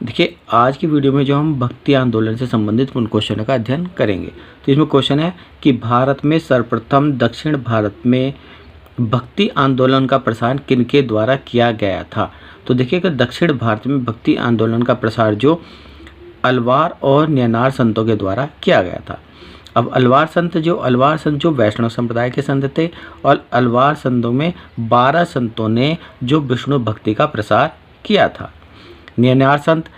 देखिए आज की वीडियो में जो हम भक्ति आंदोलन से संबंधित उन क्वेश्चनों का अध्ययन करेंगे। तो इसमें क्वेश्चन है कि भारत में सर्वप्रथम दक्षिण भारत में भक्ति आंदोलन का प्रसार किनके द्वारा किया गया था। तो देखिएगा दक्षिण भारत में भक्ति आंदोलन का प्रसार जो अलवार और न्यानार संतों के द्वारा किया गया था। अब अलवार संत जो वैष्णव संप्रदाय के संत थे और अलवार संतों में 12 संतों ने जो विष्णु भक्ति का प्रसार किया था। न्यानार संत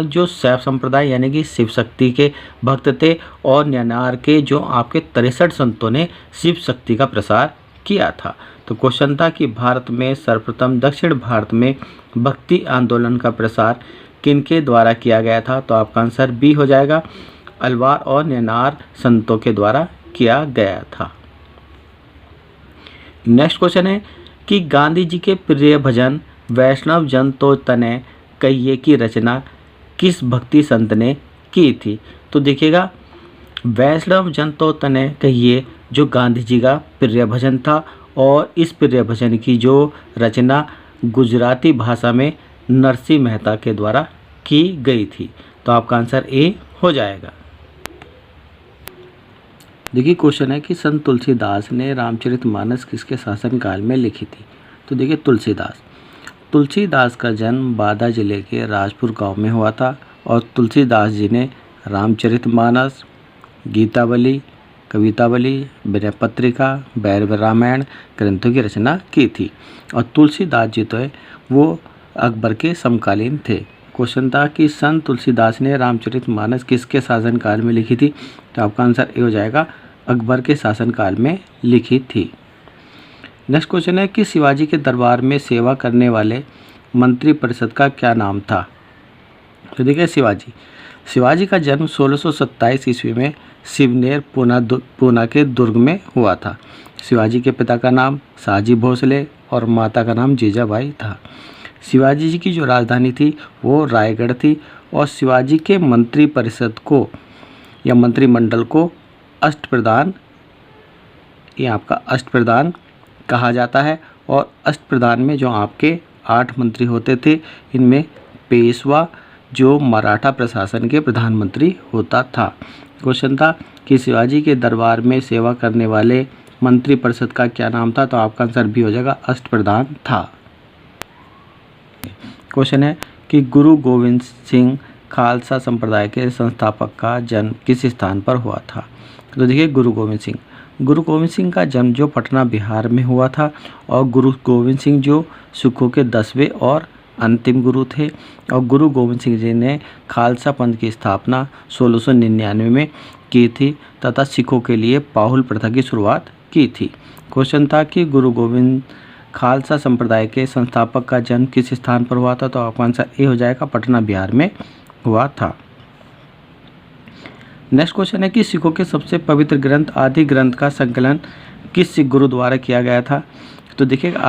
जो शैव संप्रदाय यानी कि शिव शक्ति के भक्त थे और न्यानार के जो आपके 63 संतों ने शिव शक्ति का प्रसार किया था। तो क्वेश्चन था कि भारत में सर्वप्रथम दक्षिण भारत में भक्ति आंदोलन का प्रसार किनके द्वारा किया गया था। तो आपका आंसर बी हो जाएगा, अलवार और न्यानार संतों के द्वारा किया गया था। नेक्स्ट क्वेश्चन है कि गांधी जी के प्रिय भजन वैष्णव जन तो तने कहिए की रचना किस भक्ति संत ने की थी। तो देखिएगा वैष्णव जन तो तने कहिए जो गांधी जी का प्रिय भजन था और इस प्रिय भजन की जो रचना गुजराती भाषा में नरसिंह मेहता के द्वारा की गई थी। तो आपका आंसर ए हो जाएगा। देखिए क्वेश्चन है कि संत तुलसीदास ने रामचरितमानस किसके शासनकाल में लिखी थी। तो देखिए तुलसीदास का जन्म बादा जिले के राजपुर गांव में हुआ था और तुलसीदास जी ने रामचरितमानस, गीतावली, कवितावली, विनय पत्रिका, भैरव रामायण ग्रंथों की रचना की थी। और तुलसीदास जी तो है वो अकबर के समकालीन थे। क्वेश्चन था कि संत तुलसीदास ने रामचरितमानस किसके शासनकाल में लिखी थी। तो आपका आंसर ए हो जाएगा, अकबर के शासनकाल में लिखी थी। नेक्स्ट क्वेश्चन है कि शिवाजी के दरबार में सेवा करने वाले मंत्री परिषद का क्या नाम था। तो देखिए शिवाजी का जन्म 1627 ईस्वी में शिवनेर पूना के दुर्ग में हुआ था। शिवाजी के पिता का नाम शाहजी भोसले और माता का नाम जीजाबाई था। शिवाजी जी की जो राजधानी थी वो रायगढ़ थी और शिवाजी के मंत्री परिषद को या मंत्रिमंडल को अष्टप्रधान, ये आपका अष्टप्रधान कहा जाता है। और अष्टप्रधान में जो आपके 8 मंत्री होते थे, इनमें पेशवा जो मराठा प्रशासन के प्रधानमंत्री होता था। क्वेश्चन था कि शिवाजी के दरबार में सेवा करने वाले मंत्री परिषद का क्या नाम था। तो आपका आंसर भी हो जाएगा, अष्टप्रधान था। क्वेश्चन है कि गुरु गोविंद सिंह खालसा संप्रदाय के संस्थापक का जन्म किस स्थान पर हुआ था। तो देखिए गुरु गोविंद सिंह का जन्म जो पटना बिहार में हुआ था और गुरु गोविंद सिंह जो सिखों के 10वें और अंतिम गुरु थे और गुरु गोविंद सिंह जी ने खालसा पंथ की स्थापना 1699 में की थी तथा सिखों के लिए पाहुल प्रथा की शुरुआत की थी। क्वेश्चन था कि गुरु गोविंद खालसा संप्रदाय के संस्थापक का जन्म किस स्थान पर हुआ था। तो आपका आंसर ए हो जाएगा, पटना बिहार में हुआ था। नेक्स्ट क्वेश्चन है कि सिखों के सबसे पवित्र ग्रंथ आदि ग्रंथ का संकलन किस सिख गुरु द्वारा किया गया था। तो देखिएगा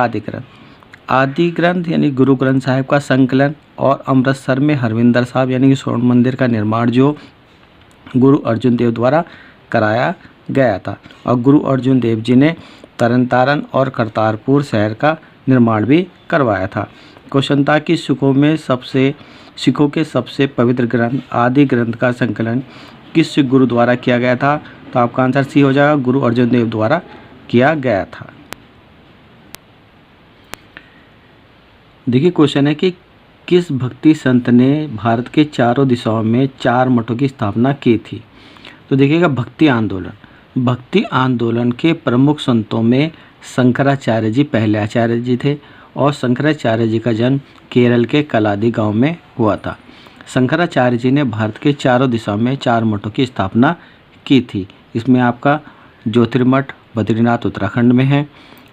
आदि ग्रंथ यानी गुरु ग्रंथ साहिब का संकलन और अमृतसर में हरविंदर साहब यानी कि स्वर्ण मंदिर का निर्माण जो गुरु अर्जुन देव द्वारा कराया गया था और गुरु अर्जुन देव जी ने तरन तारण और करतारपुर शहर का निर्माण भी करवाया था। क्वेश्चन था कि सिखों के सबसे पवित्र ग्रंथ आदि ग्रंथ का संकलन किस सिख गुरु द्वारा किया गया था। तो आपका आंसर सी हो जाएगा, गुरु अर्जुन देव द्वारा किया गया था। देखिए क्वेश्चन है कि किस भक्ति संत ने भारत के चारों दिशाओं में 4 मठों की स्थापना की थी। तो देखिएगा भक्ति आंदोलन के प्रमुख संतों में शंकराचार्य जी पहले आचार्य जी थे और शंकराचार्य जी का जन्म केरल के कलादी गांव में हुआ था। शंकराचार्य जी ने भारत के चारों दिशाओं में 4 मठों की स्थापना की थी। इसमें आपका ज्योतिर्मठ बद्रीनाथ उत्तराखंड में है,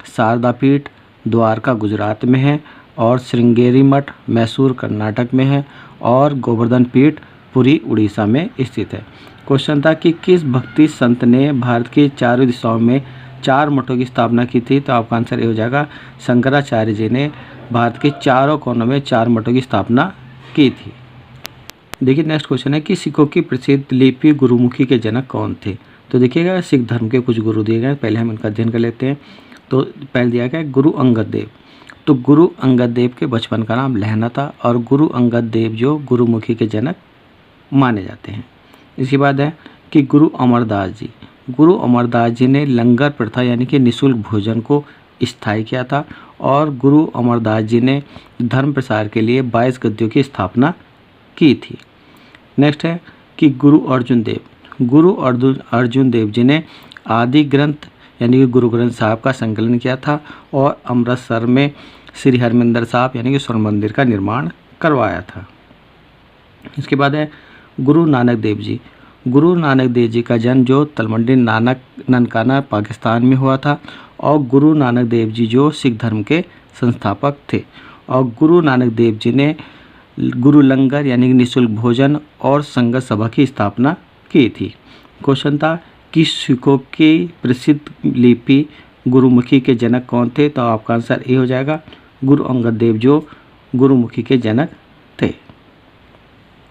शारदा पीठ द्वारका गुजरात में है और श्रृंगेरी मठ मैसूर कर्नाटक में है और गोवर्धन पीठ पुरी उड़ीसा में स्थित है। क्वेश्चन था कि किस भक्ति संत ने भारत के चारों दिशाओं में 4 मठों की स्थापना की थी। तो आपका आंसर ये हो जाएगा, शंकराचार्य जी ने भारत के चारों कोनों में 4 मठों की स्थापना की थी। देखिए नेक्स्ट क्वेश्चन है कि सिखों की प्रसिद्ध लिपि गुरुमुखी के जनक कौन थे। तो देखिएगा सिख धर्म के कुछ गुरु दिए गए, पहले हम इनका अध्ययन कर लेते हैं। तो पहले दिया गया गुरु अंगद देव। तो गुरु अंगद देव के बचपन का नाम लहना था और गुरु अंगद देव जो गुरुमुखी के जनक माने जाते हैं। इसके बाद है कि गुरु अमरदास जी। गुरु अमरदास जी ने लंगर प्रथा यानी कि निःशुल्क भोजन को स्थायी किया था और गुरु अमरदास जी ने धर्म प्रसार के लिए 22 गद्दियों की स्थापना की थी। नेक्स्ट है कि गुरु अर्जुन देव। गुरु अर्जुन देव जी ने आदि ग्रंथ यानी कि गुरु ग्रंथ साहब का संकलन किया था और अमृतसर में श्री हरमंदिर साहब यानी कि स्वर्ण मंदिर का निर्माण करवाया था। इसके बाद है गुरु नानक देव जी। गुरु नानक देव जी का जन्म जो तलवंडी ननकाना पाकिस्तान में हुआ था और गुरु नानक देव जी जो सिख धर्म के संस्थापक थे और गुरु नानक देव जी ने गुरु लंगर यानी कि निःशुल्क भोजन और संगत सभा की स्थापना की थी। क्वेश्चन था कि सिखों की प्रसिद्ध लिपि गुरुमुखी के जनक कौन थे, तो आपका आंसर ए हो जाएगा, गुरु अंगद देव जो गुरुमुखी के जनक